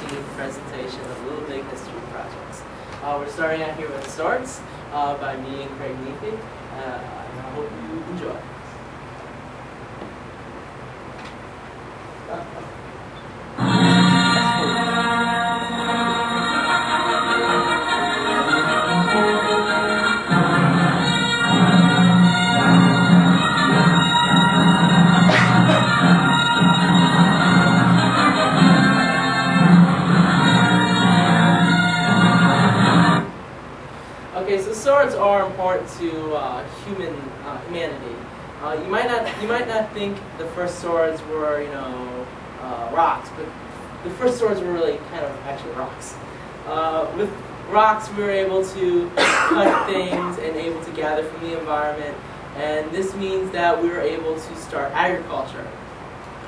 continued presentation of Little Big History Projects. We're starting out here with Swords by me and Craig Neefy, and I hope you enjoy. Okay, so swords are important to humanity. You might not think the first swords were, rocks, but the first swords were really kind of actually rocks. With rocks, we were able to cut things and able to gather from the environment, and this means that we were able to start agriculture.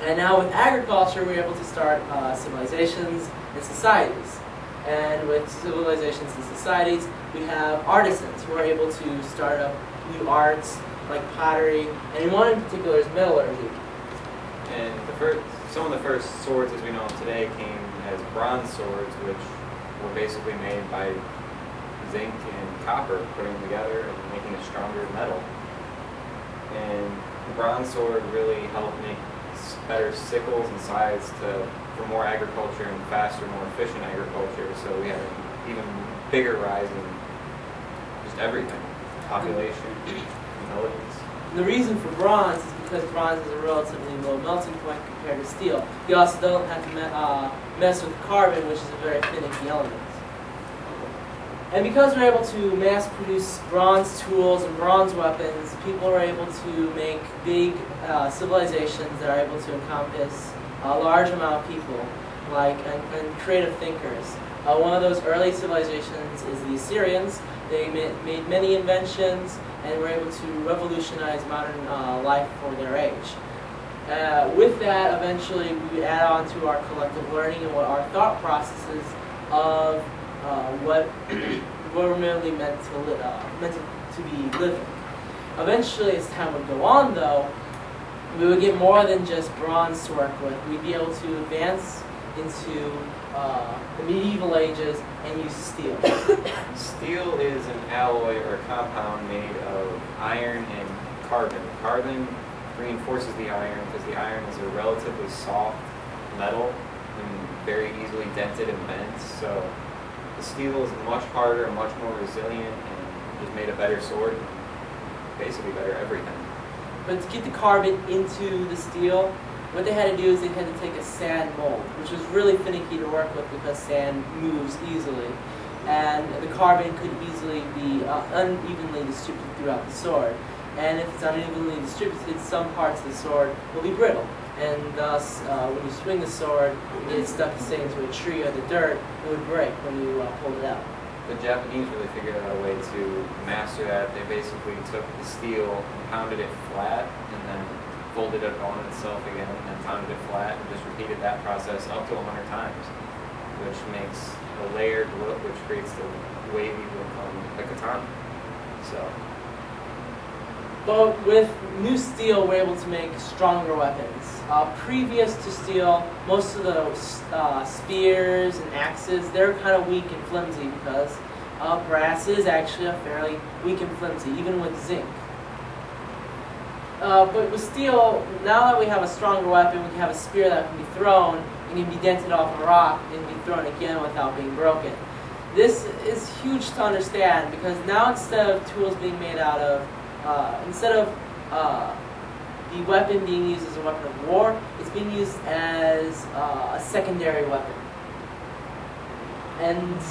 And now with agriculture, we're able to start civilizations and societies. And with civilizations and societies, we have artisans who are able to start up new arts like pottery, and in one in particular is metallurgy. And some of the first swords as we know them today came as bronze swords, which were basically made by zinc and copper, putting them together and making a stronger metal. And the bronze sword really helped make better sickles and scythes for more agriculture and faster, more efficient agriculture. So we had an even bigger rise in just everything, population, intelligence. The reason for bronze is because bronze is a relatively low melting point compared to steel. You also don't have to mess with carbon, which is a very finicky element. And because we're able to mass produce bronze tools and bronze weapons, people are able to make big civilizations that are able to encompass a large amount of people, and creative thinkers. One of those early civilizations is the Assyrians. They made many inventions and were able to revolutionize modern life for their age. With that, eventually we would add on to our collective learning and what our thought processes of what we're merely meant to be living. Eventually, as time would go on, though, we would get more than just bronze to work with. We'd be able to advance into the medieval ages and use steel. Steel is an alloy or a compound made of iron and carbon. Carbon reinforces the iron because the iron is a relatively soft metal and very easily dented and bent. So the steel is much harder and much more resilient and just made a better sword and basically better everything. But to get the carbon into the steel, what they had to do is they had to take a sand mold, which was really finicky to work with because sand moves easily. And the carbon could easily be unevenly distributed throughout the sword. And if it's unevenly distributed, some parts of the sword will be brittle. And thus, when you swing the sword, and get it stuck, say, into a tree or the dirt, it would break when you pulled it out. The Japanese really figured out a way to master that. They basically took the steel and pounded it flat, and then folded it on itself again, and pounded it flat, and just repeated that process up to 100 times, which makes a layered look, which creates the wavy look on the katana. So. But with new steel, we're able to make stronger weapons. Previous to steel, most of the spears and axes, they're kind of weak and flimsy because brass is actually fairly weak and flimsy, even with zinc. But with steel, now that we have a stronger weapon, we can have a spear that can be thrown and can be dented off a rock and be thrown again without being broken. This is huge to understand because now instead of tools being made out of instead of the weapon being used as a weapon of war, it's being used as a secondary weapon. And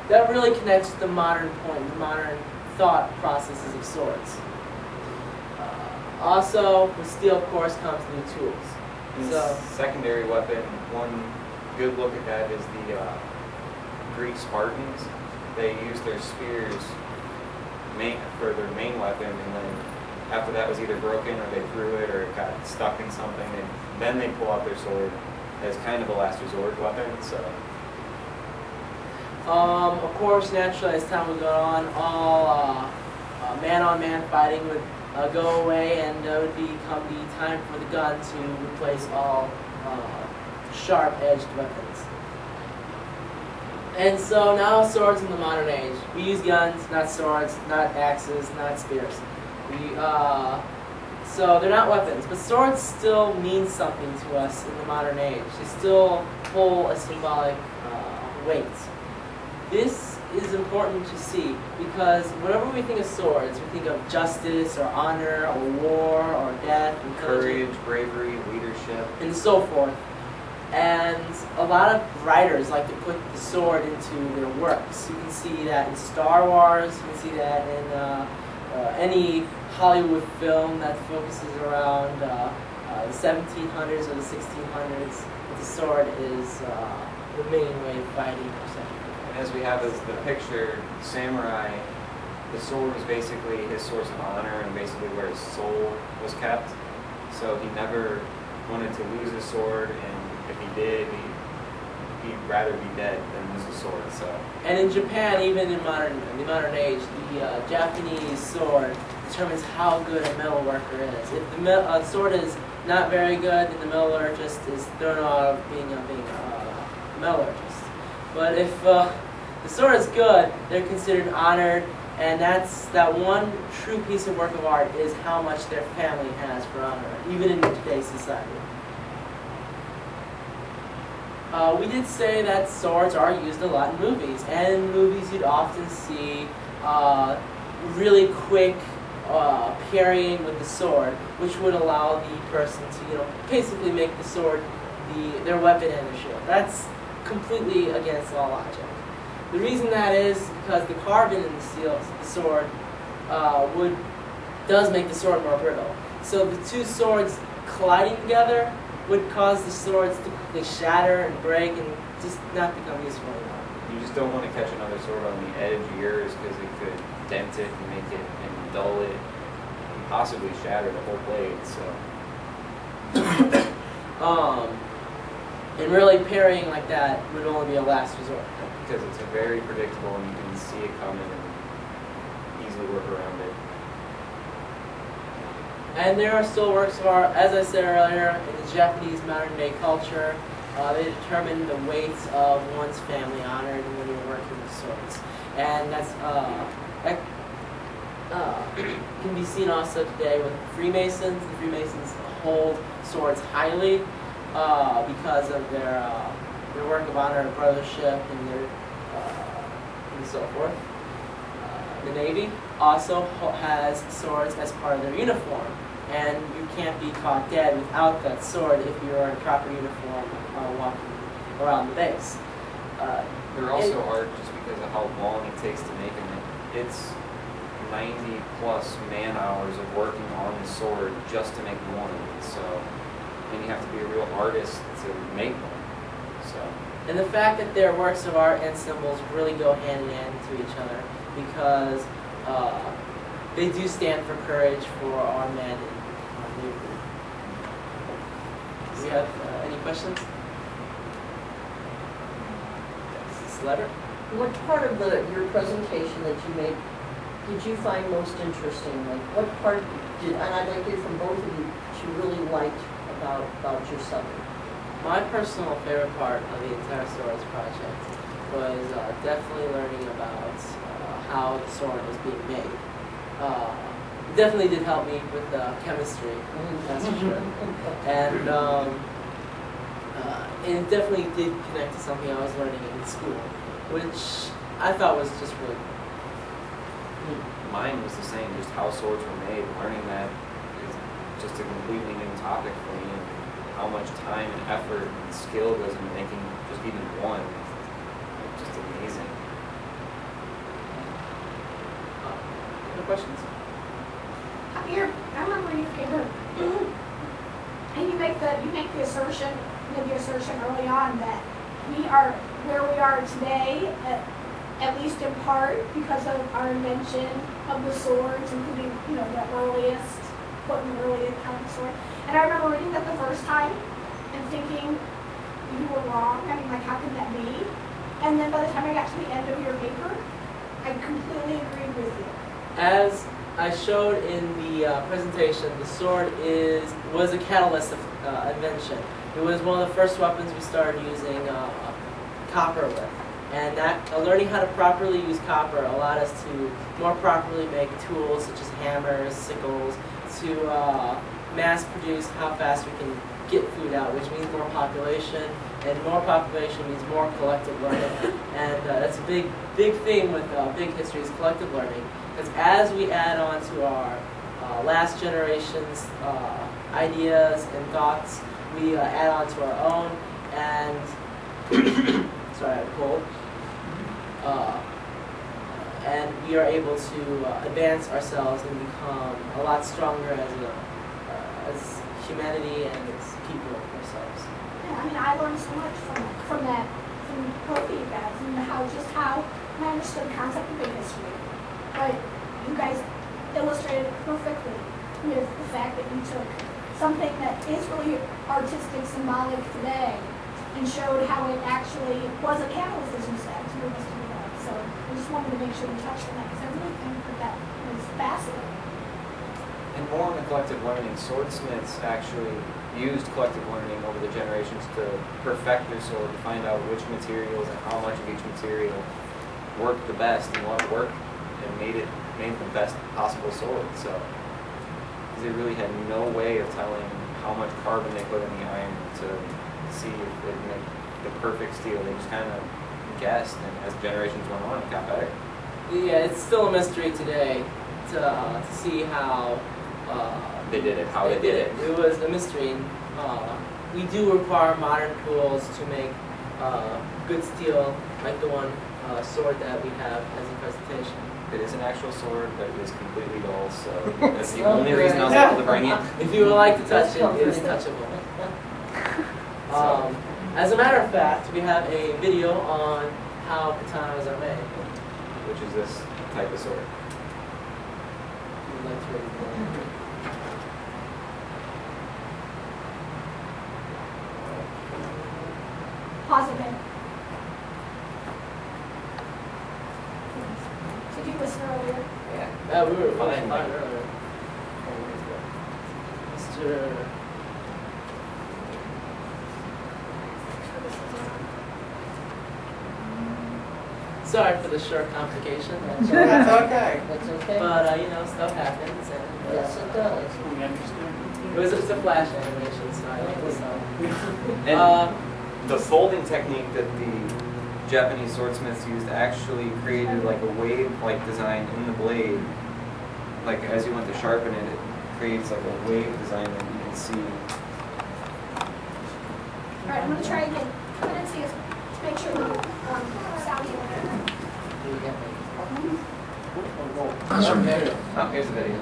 that really connects to the modern point, the modern thought processes of swords. Also, with steel, of course, comes new tools. So, secondary weapon, one good look at that is the Greek Spartans. They used their spears for their main weapon, and then after that was either broken or they threw it or it got stuck in something, and then they pull out their sword as kind of a last resort weapon. So, of course, naturally, as time would go on, all man-on-man fighting would go away, and it would become the time for the gun to replace all sharp-edged weapons. And so now swords in the modern age. We use guns, not swords, not axes, not spears. So they're not weapons, but swords still mean something to us in the modern age. They still hold a symbolic weight. This is important to see because whenever we think of swords, we think of justice or honor or war or death and Courage, bravery, leadership, and so forth. And a lot of writers like to put the sword into their works. You can see that in Star Wars, you can see that in any Hollywood film that focuses around the 1700s or the 1600s. The sword is the main way of fighting. and as we have as the picture, samurai, the sword was basically his source of honor and basically where his soul was kept. So he never wanted to lose his sword, and if he did, he'd rather be dead than lose his sword. So. And in Japan, even in the modern age, the Japanese sword determines how good a metal worker is. If the sword is not very good, then the metallurgist is thrown out of being a metallurgist. But if the sword is good, they're considered honored, and that one true piece of work of art is how much their family has for honor, even in today's society. We did say that swords are used a lot in movies, and in movies you'd often see really quick parrying with the sword, which would allow the person to, basically make the sword their weapon and their shield. That's completely against all logic. The reason that is because the carbon in the sword does make the sword more brittle. So the two swords colliding together would cause the swords to quickly shatter and break and just not become useful anymore. You just don't want to catch another sword on the edge of yours because it could dent it and make it and dull it and possibly shatter the whole blade. So. And really parrying like that would only be a last resort. Because it's very predictable and you can see it coming and easily work around it. And there are still works of art, as I said earlier, in the Japanese modern day culture. They determine the weight of one's family honor when you're working with swords. And that can be seen also today with Freemasons. The Freemasons hold swords highly because of their work of honor and brothership and so forth. The Navy also has swords as part of their uniform, and you can't be caught dead without that sword if you're in proper uniform walking around the base. There also are, just because of how long it takes to make them, it's 90 plus man hours of working on the sword just to make one. So, and you have to be a real artist to make one. So. And the fact that their works of art and symbols really go hand in hand to each other because they do stand for courage for our men and our neighbor. Do we have any questions? This letter? What part of your presentation that you made did you find most interesting? Like what part and I'd like to hear from both of you, that you really liked about your subject? My personal favorite part of the entire swords project was definitely learning about how the sword was being made. It definitely did help me with chemistry, that's for sure. And it definitely did connect to something I was learning in school, which I thought was just really cool. Mine was the same, just how swords were made. Learning that is just a completely new topic for me, and how much time and effort and skill goes into making just even one. It's just amazing. Other questions? I remember you came here, and you make the assertion, early on that we are where we are today, at least in part because of our invention of the swords, including the earliest kind of sword. And I remember reading that the first time and thinking you were wrong. I mean, like, how can that be? And then by the time I got to the end of your paper, I completely agreed with you. As I showed in the presentation, the sword was a catalyst of invention. It was one of the first weapons we started using copper with. And that learning how to properly use copper allowed us to more properly make tools such as hammers, sickles, to mass produce how fast we can get food out, which means more population, and more population means more collective learning. And that's a big thing with big history is collective learning, because as we add on to our last generation's ideas and thoughts, we add on to our own, and sorry, I have a cold. And we are able to advance ourselves and become a lot stronger as humanity and as people ourselves. Yeah, I mean, I learned so much from both of you guys, and how I understood the concept of big history. But you guys illustrated it perfectly with the fact that you took something that is really artistic, symbolic today, and showed how it actually was a catalyst, as you said, to move us to the right. So I just wanted to make sure we touched on that, because I really think that was fascinating. And more on the collective learning, swordsmiths actually used collective learning over the generations to perfect their sword, to find out which materials and how much of each material worked the best and what worked, and made the best possible sword. So, because they really had no way of telling how much carbon they put in the iron to see if it made the perfect steel. They just kind of guessed, and as generations went on, it got better. Yeah, it's still a mystery today to see how They did it, how they did it. It was a mystery. We do require modern tools to make good steel, like the one sword that we have as a presentation. It is an actual sword, but it is completely dull, so that's the only reason I was able to bring it. If you would like to touch it, it is touchable. As a matter of fact, we have a video on how katanas are made. Which is this type of sword. If you would like to read it. Pause again. Did you listen earlier? Yeah. We were Fine. fine earlier. Mr. Sorry for the short complication. That's okay. That's okay. But stuff happens, and Yes, it does. We understand. it was just a flash animation, so I like this song. And the folding technique that the Japanese swordsmiths used actually created like a wave-like design in the blade. Like as you went to sharpen it, it creates like a wave design that you can see. All right, I'm going to try again. I'm going to see us to make sure the sound is okay. Oh, here's the video.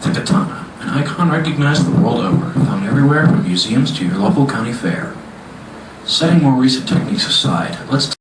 The katana, an icon recognized the world over, found everywhere from museums to your local county fair. Setting more recent techniques aside, let's